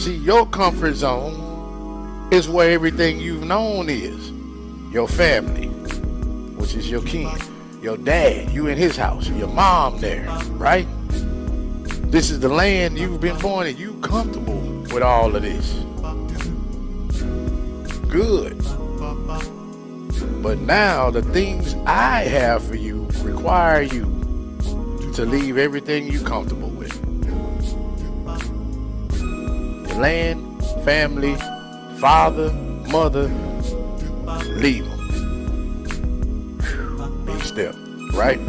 See, your comfort zone is where everything you've known is. Your family, which is your kin. Your dad, you in his house. Your mom there, right? This is the land you've been born in. You comfortable with all of this. Good. But now the things I have for you require you to leave everything you comfortable with. Your land, family, father, mother, leave them. Big step, right?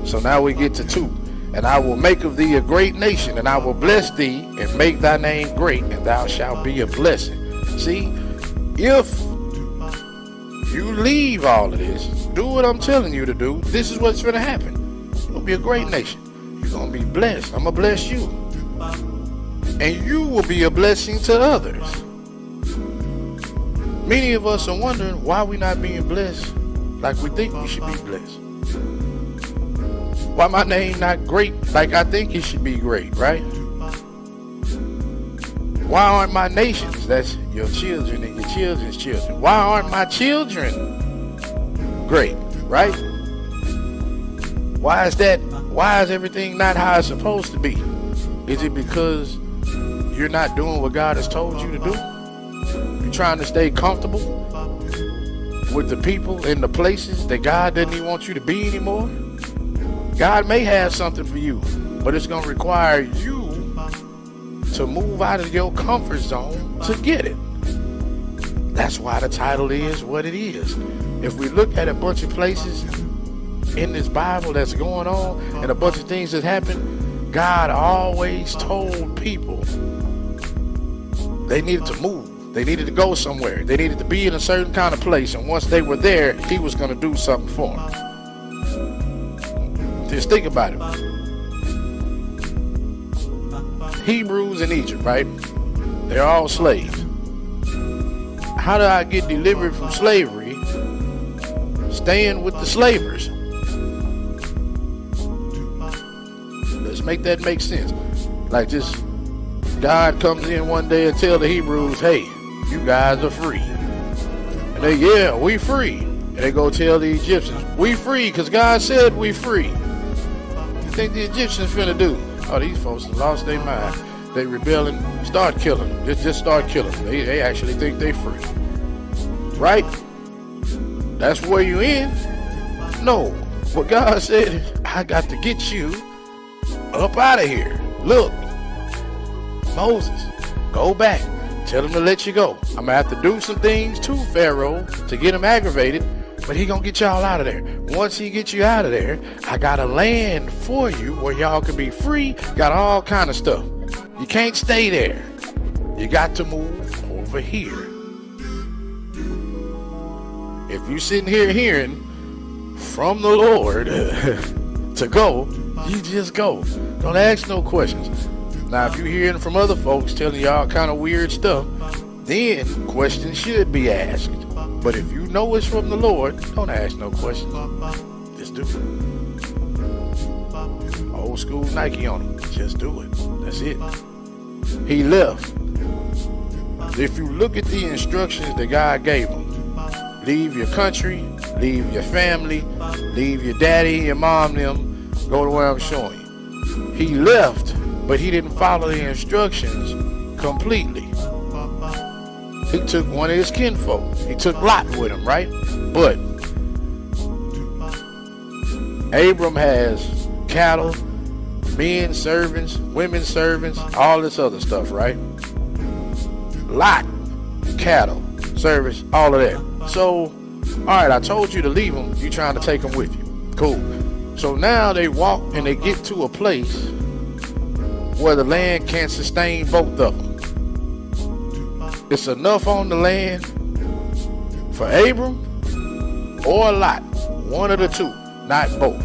So now we get to 2. And I will make of thee a great nation, and I will bless thee and make thy name great, and thou shalt be a blessing. See, if you leave all of this, do what I'm telling you to do, this is what's going to happen. You're going to be a great nation. You're going to be blessed. I'm going to bless you. And you will be a blessing to others. Many of us are wondering why we're not being blessed like we think we should be blessed. Why my name not great like I think it should be great, right? Why aren't my nations, that's your children and your children's children, why aren't my children great, right? Why is that? Why is everything not how it's supposed to be? Is it because you're not doing what God has told you to do? You're trying to stay comfortable with the people and the places that God doesn't even want you to be anymore? God may have something for you, but it's going to require you to move out of your comfort zone to get it. That's why the title is what it is. If we look at a bunch of places in this Bible that's going on and a bunch of things that happen, God always told people they needed to move. They needed to go somewhere. They needed to be in a certain kind of place. And once they were there, he was going to do something for them. Just think about it. Hebrews in Egypt, right? They're all slaves. How do I get delivered from slavery? Staying with the slavers. Let's make that make sense. Like just God comes in one day and tell the Hebrews, hey, you guys are free. And they, yeah, we free. And they go tell the Egyptians, we free because God said we free. What you think the Egyptians finna do? Oh, these folks have lost their mind. They rebelling, start killing them. Just start killing them. They actually think they free. Right? That's where you in? No. What God said is, I got to get you up out of here. Look, Moses, go back. Tell him to let you go. I'm going to have to do some things to Pharaoh to get him aggravated, but he going to get y'all out of there. Once he gets you out of there, I got a land for you where y'all can be free. Got all kind of stuff. You can't stay there. You got to move over here. If you sitting here hearing from the Lord to go, you just go. Don't ask no questions. Now, if you're hearing from other folks telling you all kind of weird stuff, then questions should be asked. But if you know it's from the Lord, don't ask no questions. Just do it. Old school Nike on him. Just do it. That's it. He left. If you look at the instructions that God gave him, leave your country, leave your family, leave your daddy, your mom, them, go to where I'm showing you. He left, but he didn't follow the instructions completely. He took one of his kinfolk. He took Lot with him, right? But Abram has cattle, men servants, women servants, all this other stuff, right? Lot, cattle, servants, all of that. So, all right, I told you to leave them. You trying to take them with you. Cool. So now they walk and they get to a place where the land can't sustain both of them. It's enough on the land for Abram or Lot. One of the two, not both.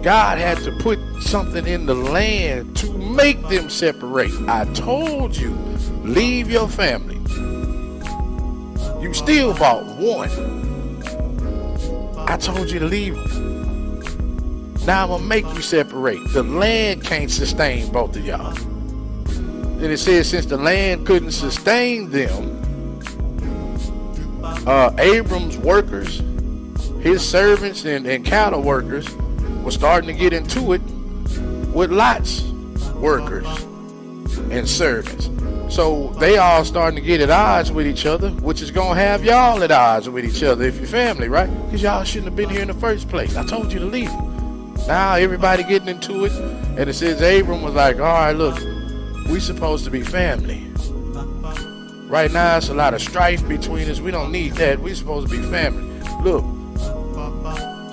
God had to put something in the land to make them separate. I told you, leave your family. You still bought one. I told you to leave them. Now I'm going to make you separate. The land can't sustain both of y'all. And it says, since the land couldn't sustain them, Abram's workers, his servants and cattle workers were starting to get into it with Lot's workers and servants. So they all starting to get at odds with each other, which is going to have y'all at odds with each other if you're family, right? Because y'all shouldn't have been here in the first place. I told you to leave them. Now everybody getting into it. And it says Abram was like, all right, look, we supposed to be family. Right now, it's a lot of strife between us. We don't need that. We supposed to be family. Look,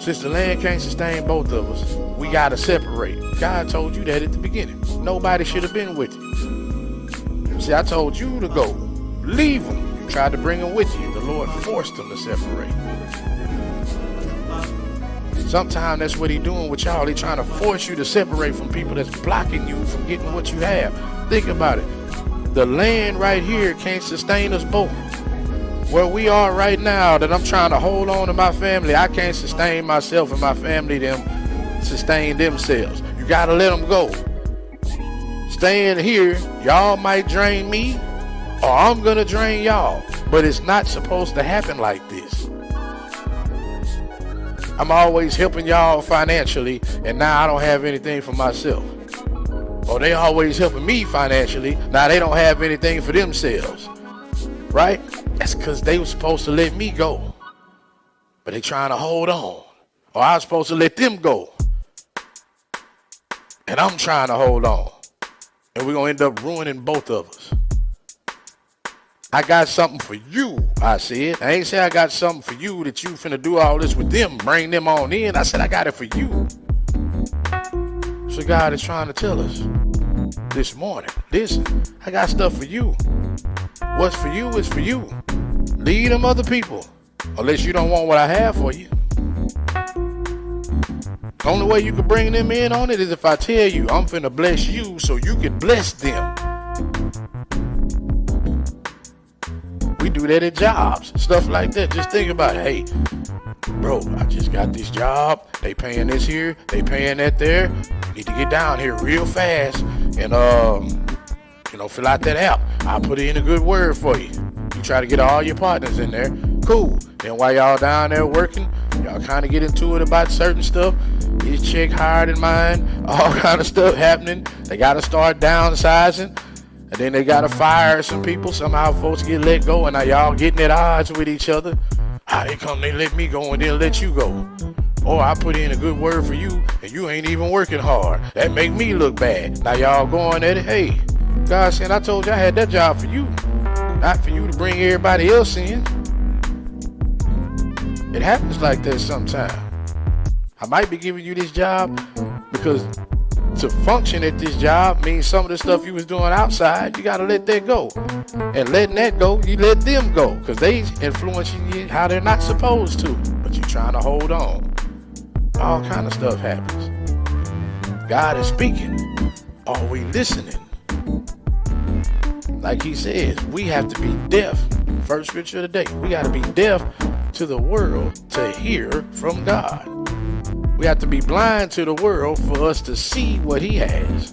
since the land can't sustain both of us, we got to separate. God told you that at the beginning. Nobody should have been with you. See, I told you to go. Leave them. You tried to bring them with you. The Lord forced them to separate. Sometimes that's what he's doing with y'all. He's trying to force you to separate from people that's blocking you from getting what you have. Think about it. The land right here can't sustain us both. Where we are right now, that I'm trying to hold on to my family, I can't sustain myself and my family, them sustain themselves. You got to let them go. Staying here, y'all might drain me, or I'm going to drain y'all. But it's not supposed to happen like this. I'm always helping y'all financially, and now I don't have anything for myself. Or they always helping me financially, now they don't have anything for themselves. Right? That's because they were supposed to let me go. But they trying to hold on. Or I was supposed to let them go. And I'm trying to hold on. And we're going to end up ruining both of us. I got something for you, I said. I ain't say I got something for you that you finna do all this with them, bring them on in. I said I got it for you. So God is trying to tell us this morning, listen, I got stuff for you. What's for you is for you. Lead them other people, unless you don't want what I have for you. The only way you can bring them in on it is if I tell you I'm finna bless you so you can bless them. We do that at jobs, stuff like that. Just think about it. Hey, bro, I just got this job. They paying this here, they paying that there. You need to get down here real fast and fill out that app. I'll put in a good word for you. You try to get all your partners in there. Cool. Then while y'all down there working, y'all kind of get into it about certain stuff. His chick hired in mine, all kind of stuff happening. They got to start downsizing. And then they got to fire some people. Somehow folks get let go. And now y'all getting at odds with each other. How they come, they let me go and then let you go. Or I put in a good word for you and you ain't even working hard. That make me look bad. Now y'all going at it. Hey, God said, I told you I had that job for you. Not for you to bring everybody else in. It happens like that sometimes. I might be giving you this job because to function at this job means some of the stuff you was doing outside, you got to let that go. And letting that go, you let them go because they influencing you how they're not supposed to. But you trying to hold on. All kind of stuff happens. God is speaking. Are we listening? Like he says, we have to be deaf. First scripture of the day. We got to be deaf to the world to hear from God. We have to be blind to the world for us to see what he has.